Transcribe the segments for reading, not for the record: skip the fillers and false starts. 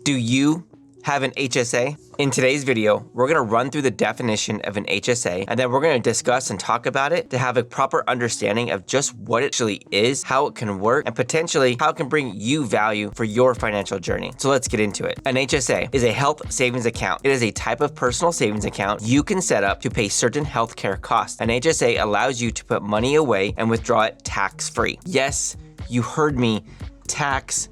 Do you have an HSA? In today's video, we're going to run through the definition of an HSA, and then we're going to discuss and talk about it to have a proper understanding of just what it actually is, how it can work, and potentially how it can bring you value for your financial journey. So let's get into it. An HSA is a health savings account. It is a type of personal savings account you can set up to pay certain healthcare costs. An HSA allows you to put money away and withdraw it tax-free. Yes, you heard me, tax-free.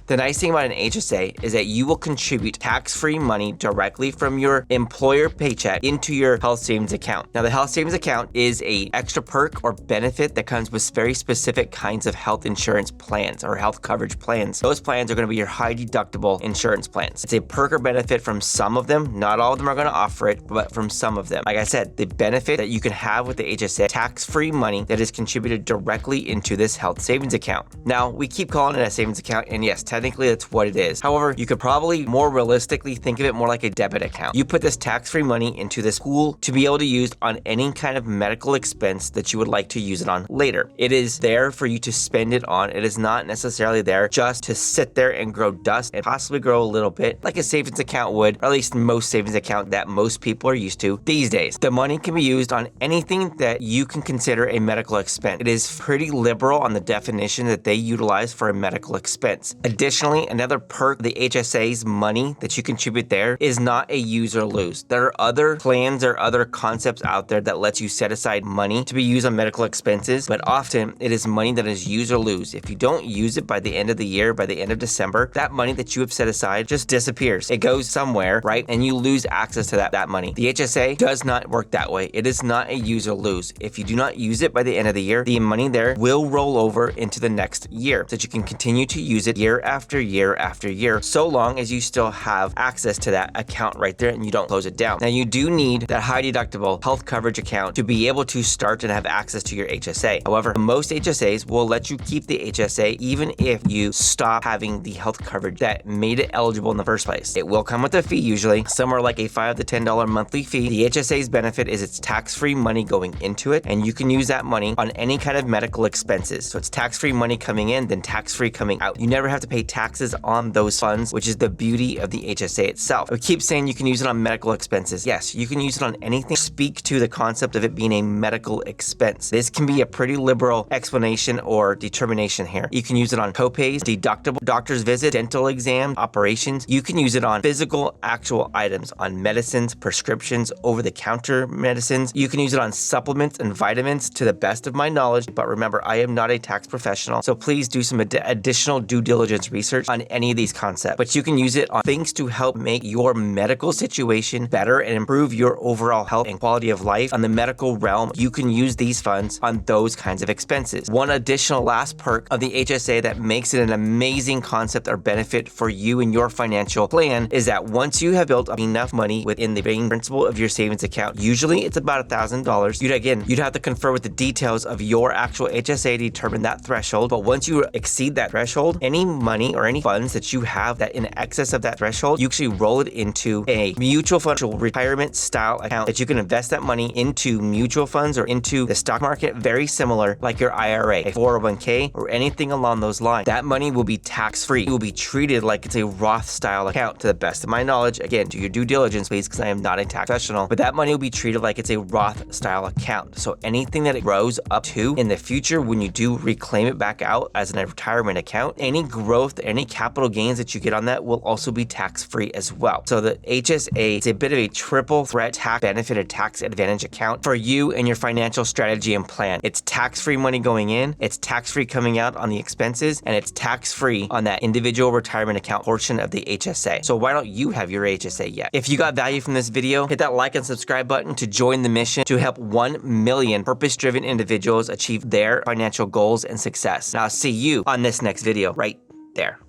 The nice thing about an HSA is that you will contribute tax-free money directly from your employer paycheck into your health savings account. Now, the health savings account is a extra perk or benefit that comes with very specific kinds of health insurance plans or health coverage plans. Those plans are going to be your high deductible insurance plans. It's a perk or benefit from some of them. Not all of them are going to offer it, but from some of them. Like I said, the benefit that you can have with the HSA, tax-free money that is contributed directly into this health savings account. Now, we keep calling it a savings account, and yes, technically that's what it is. However, you could probably more realistically think of it more like a debit account. You put this tax-free money into this pool to be able to use on any kind of medical expense that you would like to use it on later. It is there for you to spend it on. It is not necessarily there just to sit there and grow dust and possibly grow a little bit like a savings account would, or at least most savings account that most people are used to these days. The money can be used on anything that you can consider a medical expense. It is pretty liberal on the definition that they utilize for a medical expense. Additionally, another perk of the HSA's money that you contribute there is not a use or lose. There are other plans or other concepts out there that lets you set aside money to be used on medical expenses, but often it is money that is use or lose. If you don't use it by the end of the year, by the end of December, that money that you have set aside just disappears. It goes somewhere, right? And you lose access to that money. The HSA does not work that way. It is not a use or lose. If you do not use it by the end of the year, the money there will roll over into the next year so that you can continue to use it year after year after year, so long as you still have access to that account right there and you don't close it down. Now, you do need that high deductible health coverage account to be able to start and have access to your HSA. However, most HSAs will let you keep the HSA even if you stop having the health coverage that made it eligible in the first place. It will come with a fee usually, somewhere like a $5 to $10 monthly fee. The HSA's benefit is it's tax-free money going into it, and you can use that money on any kind of medical expenses. So it's tax-free money coming in, then tax-free coming out. You never have to pay taxes on those funds, which is the beauty of the HSA itself. I keep saying you can use it on medical expenses. Yes, you can use it on anything. Speak to the concept of it being a medical expense. This can be a pretty liberal explanation or determination here. You can use it on copays, deductible doctor's visit, dental exams, operations. You can use it on physical, actual items, on medicines, prescriptions, over-the-counter medicines. You can use it on supplements and vitamins to the best of my knowledge. But remember, I am not a tax professional, so please do some additional due diligence research on any of these concepts. But you can use it on things to help make your medical situation better and improve your overall health and quality of life. On the medical realm, you can use these funds on those kinds of expenses. One additional last perk of the HSA that makes it an amazing concept or benefit for you and your financial plan is that once you have built up enough money within the main principal of your savings account, usually it's about $1,000. You'd have to confer with the details of your actual HSA to determine that threshold. But once you exceed that threshold, any money or any funds that you have that in excess of that threshold, you actually roll it into a mutual fund retirement style account that you can invest that money into mutual funds or into the stock market, very similar like your IRA, a 401k, or anything along those lines. That money will be tax-free. It will be treated like it's a Roth style account to the best of my knowledge. Again, do your due diligence, please, because I am not a tax professional, but that money will be treated like it's a Roth style account. So anything that it grows up to in the future, when you do reclaim it back out as a retirement account, any growth, any capital gains that you get on that will also be tax-free as well. So the HSA is a bit of a triple threat tax benefit or tax advantage account for you and your financial strategy and plan. It's tax-free money going in, it's tax-free coming out on the expenses, and it's tax-free on that individual retirement account portion of the HSA. So why don't you have your HSA yet? If you got value from this video, hit that like and subscribe button to join the mission to help 1 million purpose-driven individuals achieve their financial goals and success. Now, I'll see you on this next video right there.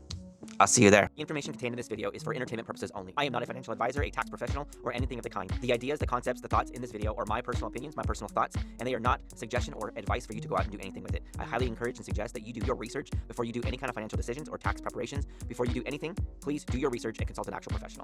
I'll see you there. The information contained in this video is for entertainment purposes only. I am not a financial advisor, a tax professional, or anything of the kind. The ideas, the concepts, the thoughts in this video are my personal opinions, my personal thoughts, and they are not suggestion or advice for you to go out and do anything with it. I highly encourage and suggest that you do your research before you do any kind of financial decisions or tax preparations. Before you do anything, please do your research and consult an actual professional.